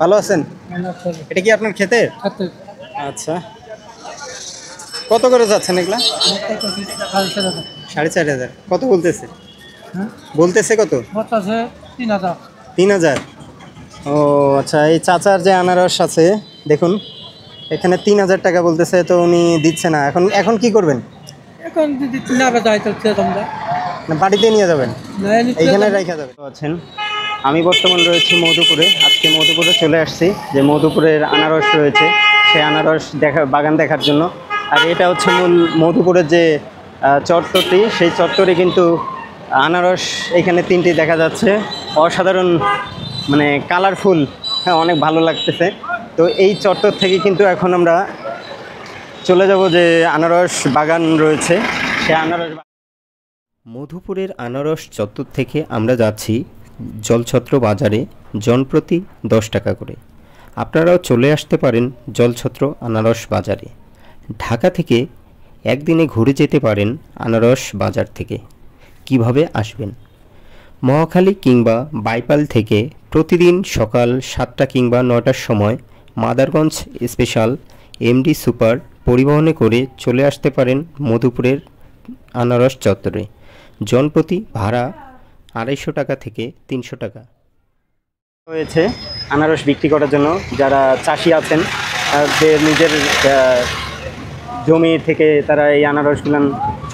ভালো আছেন? এটা কি আপনার ক্ষেতের? আচ্ছা, কত করে যাচ্ছেন এগুলা? 4,500। কত বলতেছে? বলতেছে কত? 3,000। ও আচ্ছা, এই চাচার যে আনারস আছে দেখুন, এখানে 3,000 টাকা বলতেছে, তো উনি দিচ্ছে না। এখন এখন কি করবেন? এখন যদি না বেজায় তো তোমরা না বাড়িতে নিয়ে যাবেন? এইখানে রেখে যাবেন। আছেন, আমি বর্তমান রয়েছি মধুপুরে। আজকে মধুপুরে চলে আসছি, যে মধুপুরের আনারস রয়েছে সেই আনারস বাগান দেখার জন্য। আর এটা হচ্ছে মূল মধুপুরের যে চত্বরটি, সেই চত্বরে কিন্তু আনারস এখানে 3টি দেখা যাচ্ছে। অসাধারণ, মানে কালারফুল, হ্যাঁ অনেক ভালো লাগতেছে। তো এই চত্বর থেকে কিন্তু এখন আমরা চলে যাব যে আনারস বাগান রয়েছে সেই আনারস। মধুপুরের আনারস চত্বর থেকে আমরা যাচ্ছি জলছত্র বাজারে, জনপ্রতি 10 টাকা করে। আপনারাও চলে আসতে পারেন জলছত্র আনারস বাজারে। ঢাকা থেকে একদিনে ঘুরে যেতে পারেন আনারস বাজার থেকে। কিভাবে আসবেন? মহাখালী কিংবা বাইপাল থেকে প্রতিদিন সকাল 7টা কিংবা 9টার সময় মাদারগঞ্জ স্পেশাল এমডি সুপার পরিবহনে করে চলে আসতে পারেন মধুপুরের আনারস চত্বরে। জনপ্রতি ভাড়া 250 টাকা থেকে 300 টাকা হয়েছে আনারস বিক্রি করার জন্য। যারা চাষি আছেন, যে নিজের জমি থেকে তারা এই আনারসগুলো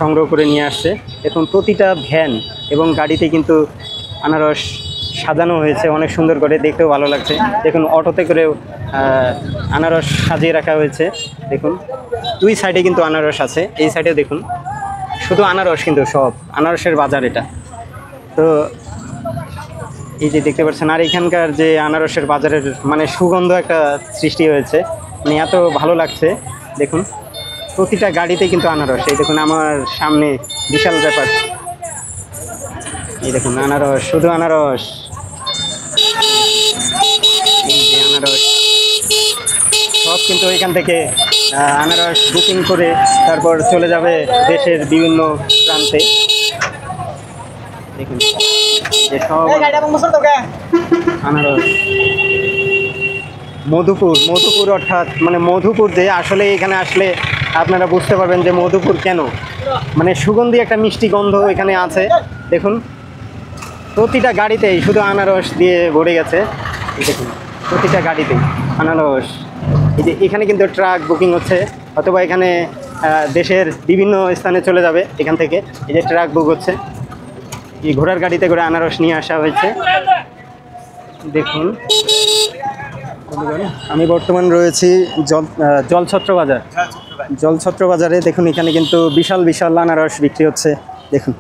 সংগ্রহ করে নিয়ে আসছে। এখন প্রতিটা ভ্যান এবং গাড়িতে কিন্তু আনারস সাজানো হয়েছে অনেক সুন্দর করে, দেখতেও ভালো লাগছে। দেখুন অটোতে করেও আনারস সাজিয়ে রাখা হয়েছে। দেখুন দুই সাইডে কিন্তু আনারস আছে, এই সাইডে দেখুন শুধু আনারস, কিন্তু সব আনারসের বাজার এটা। তো এই যে দেখতে পাচ্ছেন, আর এখানকার যে আনারসের বাজারের মানে সুগন্ধ একটা সৃষ্টি হয়েছে, মানে এত ভালো লাগছে। দেখুন প্রতিটা গাড়িতে কিন্তু আনারস। এই দেখুন আমার সামনে বিশাল ব্যাপার, এই দেখুন আনারস, শুধু আনারস, এই যে আনারস সব কিন্তু এখান থেকে আনারস বুকিং করে তারপর চলে যাবে দেশের বিভিন্ন প্রান্তে। দেখুন যে সব আনারস। মধুপুর অর্থাৎ মানে মধুপুর, যে আসলে এখানে আসলে আপনারা বুঝতে পারবেন যে মধুপুর কেন, মানে সুগন্ধি একটা মিষ্টি গন্ধ এখানে আছে। দেখুন প্রতিটা গাড়িতেই শুধু আনারস দিয়ে ভরে গেছে। দেখুন প্রতিটা গাড়িতেই আনারস। এই যে এখানে কিন্তু ট্রাক বুকিং হচ্ছে, অথবা এখানে দেশের বিভিন্ন স্থানে চলে যাবে এখান থেকে। এই যে ট্রাক বুক হচ্ছে, এই ঘোড়ার গাড়িতে করে আনারস নিয়ে আসা হয়েছে। দেখুন আমি বর্তমান রয়েছি জলছত্র বাজার। জলছত্র বাজারে দেখুন এখানে কিন্তু বিশাল বিশাল আনারস বিক্রি হচ্ছে। দেখুন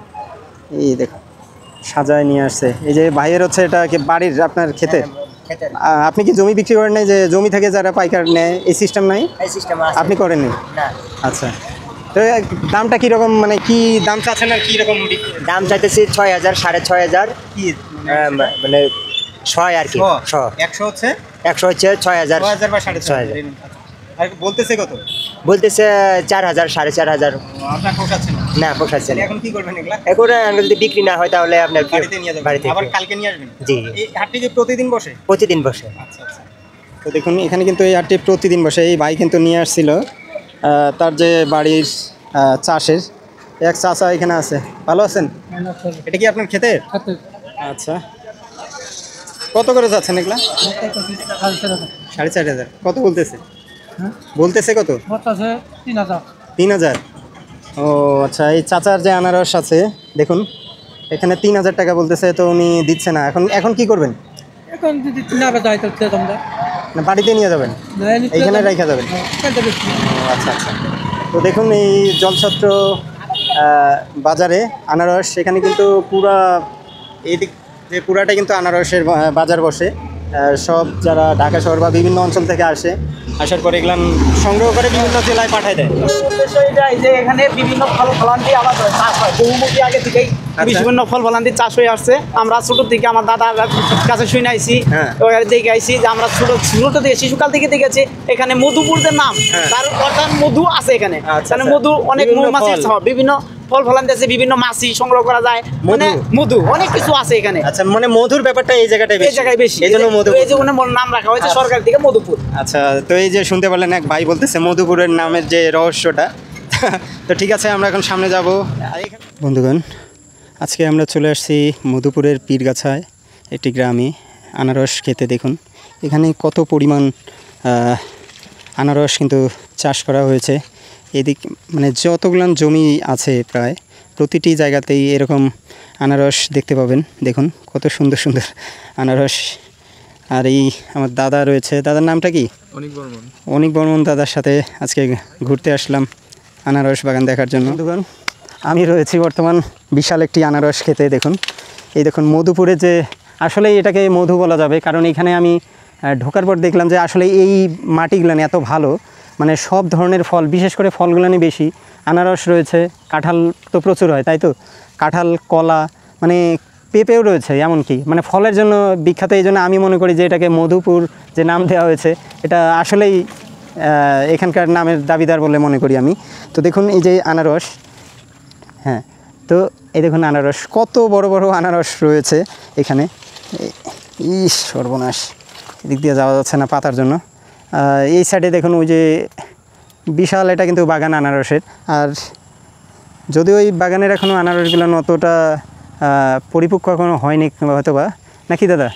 এই দেখুন সাজায় নিয়ে আসছে। এই যে ভাইয়ের হচ্ছে এটা কি বাড়ির আপনার খেতে? আপনি কি জমি বিক্রি করেন নাই, যে জমি থেকে যারা পাইকার নেয় এই সিস্টেম নাই? আপনি করেননি? আচ্ছা, তো দামটা কীরকম, মানে কি দাম চাচ্ছেন আর কীরকম দাম চাইতেছি 6,000 6,500 কি মানে 6 আর কি 100 হচ্ছে 100 হচ্ছে 6,000 6,000 বা 6,500। আর বলতেছে কত? বলতেছে 4,000 4,500। আপনার পোষাচ্ছে না পোষাচ্ছে না। এখন কি করবেন এগুলা? এখন যদি বিক্রি না হয় তাহলে আপনার বাড়িতে নিয়ে যাবেন, বাড়িতে আবার কালকে নিয়ে আসবেন? জি। এই হাটটি কি প্রতিদিন বসে? প্রতিদিন বসে। আচ্ছা আচ্ছা। তো দেখুন এখানে কিন্তু এই হাটটি প্রতিদিন বসে। এই ভাই কিন্তু নিয়ে আসছিল তার যে বাড়ির চাষের এক চাচা এখানে আছে। ভালো আছেন? এটা কি আপনার ক্ষেতের? আচ্ছা, কত করে যাচ্ছেন এগুলা? 4,500। কত বলতেছে? বলতেছে কত? 3,000। ও আচ্ছা, এই চাচার যে আনারস আছে দেখুন, এখানে 3,000 টাকা বলতেছে, তো উনি দিচ্ছে না। এখন এখন কি করবেন? এখন যদি না বেজায় তো তোমরা না বাড়িতে নিয়ে যাবেন? এইখানে রেখে যাবেন? আচ্ছা আচ্ছা। তো দেখুন এই জলছত্র বাজারে আনারস, এখানে কিন্তু পুরা এই দিক যে পুরাটা কিন্তু আনারসের বাজার বসে। সব যারা ঢাকা শহর বা বিভিন্ন অঞ্চল থেকে আসে, আসার পরে এগুলো সংগ্রহ করে বিভিন্ন জেলায় পাঠায় দেয়। যে এখানে বিভিন্ন ফল ফলান্তি আমাদের চাষ হয় বহুমুখী আগে থেকেই, বিভিন্ন ফল ফলান্তি চাষ হয়ে আসছে। আমরা ছোট থেকে আমার দাদার কাছে শুনে আইছি, দেখে আইছি যে আমরা ছোট থেকে শিশুকাল থেকে দেখেছি এখানে মধুপুর যে নাম, তার অর্থাৎ মধু আছে এখানে। মধু অনেক মৌমাছি, বিভিন্ন ফল ফলান্তি আছে, বিভিন্ন মাছি সংগ্রহ করা যায়, মানে মধু অনেক কিছু আছে এখানে। আচ্ছা, মানে মধুর ব্যাপারটা এই জায়গাটায় এই জায়গায় বেশি, এই জন্য মধু, এই জন্য নাম রাখা হয়েছে সরকার থেকে মধুপুর। আচ্ছা, তো এই যে শুনতে পারলেন এক ভাই বলতেছে মধুপুরের নামের যে রহস্যটা। তো ঠিক আছে, আমরা এখন সামনে যাব। বন্ধুগণ, আজকে আমরা চলে আসছি মধুপুরের পীরগাছায় একটি গ্রামে আনারস খেতে। দেখুন এখানে কত পরিমাণ আনারস কিন্তু চাষ করা হয়েছে। এদিক মানে যতগুলান জমি আছে প্রায় প্রতিটি জায়গাতেই এরকম আনারস দেখতে পাবেন। দেখুন কত সুন্দর সুন্দর আনারস। আর এই আমার দাদা রয়েছে, দাদার নামটা কি? অনিক বর্মন দাদার সাথে আজকে ঘুরতে আসলাম আনারস বাগান দেখার জন্য। বন্ধুগণ, আমি রয়েছি বর্তমান বিশাল একটি আনারস খেতে। দেখুন এই দেখুন মধুপুরে যে আসলে এটাকে মধু বলা যাবে, কারণ এখানে আমি ঢোকার পর দেখলাম যে আসলে এই মাটিগুলান এত ভালো, মানে সব ধরনের ফল, বিশেষ করে ফলগুলানি বেশি। আনারস রয়েছে, কাঁঠাল তো প্রচুর হয়, তাই তো কাঁঠাল, কলা, মানে পেঁপেও রয়েছে, এমনকি মানে ফলের জন্য বিখ্যাত। এই জন্য আমি মনে করি যে এটাকে মধুপুর যে নাম দেওয়া হয়েছে এটা আসলেই এখানকার নামের দাবিদার বলে মনে করি আমি। তো দেখুন এই যে আনারস, হ্যাঁ, তো এই দেখুন আনারস, কত বড় বড় আনারস রয়েছে এখানে। ইস সর্বনাশ, এদিক দিয়ে যাওয়া যাচ্ছে না পাতার জন্য। এই সাইডে দেখুন ওই যে বিশাল, এটা কিন্তু বাগান আনারসের। আর যদিও ওই বাগানের এখনও আনারসগুলো অতটা পরিপক্ক এখনও হয়নি হয়তো বা, নাকি দাদা?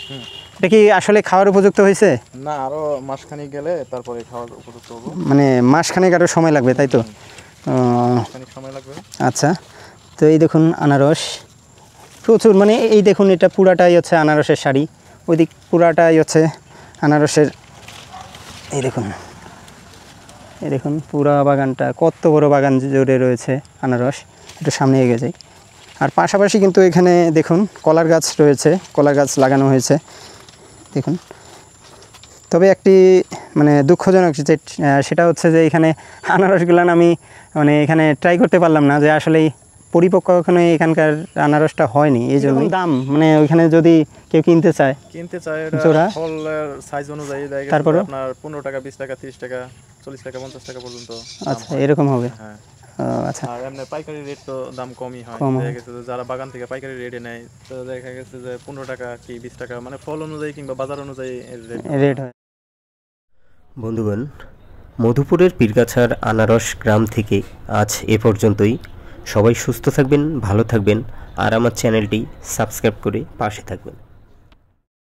এটা কি আসলে খাওয়ার উপযুক্ত হয়েছে? না, আরো মাসখানেক গেলে তারপরে খাওয়ার উপযুক্ত হবে। মানে মাসখানেক আরও সময় লাগবে, তাই তো? মাসখানেক সময় লাগবে। আচ্ছা, তো এই দেখুন আনারস প্রচুর, মানে এই দেখুন এটা পুরাটাই হচ্ছে আনারসের শাড়ি, ওই দিক পুরাটাই হচ্ছে আনারসের। এই দেখুন পুরা বাগানটা, কত বড় বাগান জুড়ে রয়েছে আনারস। একটু সামনে এগিয়ে যাই। আর পাশাপাশি কিন্তু এখানে দেখুন কলার গাছ রয়েছে, কলার গাছ লাগানো হয়েছে দেখুন। তবে একটি মানে দুঃখজনক যে সেটা হচ্ছে যে এখানে আনারসগুলান আমি মানে এখানে ট্রাই করতে পারলাম না, যে আসলেই পরিপক্ক এখানে এখানকার আনারসটা হয়নি, এই জন্য দাম মানে ওইখানে যদি কেউ কিনতে চায় জোড়া ফলের সাইজ অনুযায়ী দেখা গেছে তারপরে আপনার 15 টাকা, 20 টাকা, 30 টাকা, 40 টাকা, 50 টাকা পর্যন্ত। আচ্ছা, এরকম হবে। হ্যাঁ, আচ্ছা। আর এমনি পাইকারি রেট তো দাম কমই হয়। দেখা গেছে যে যারা বাগান থেকে পাইকারি রেটে নেয় তো দেখা গেছে যে 15 টাকা কি 20 টাকা, মানে ফল অনুযায়ী কিংবা বাজার অনুযায়ী রেট হয়। বন্ধুগণ, মধুপুরের পীরগাছার আনারস গ্রাম থেকে আজ এ পর্যন্তই। সবাই সুস্থ থাকবেন, ভালো থাকবেন, আর আমার চ্যানেলটি সাবস্ক্রাইব করে পাশে থাকবেন।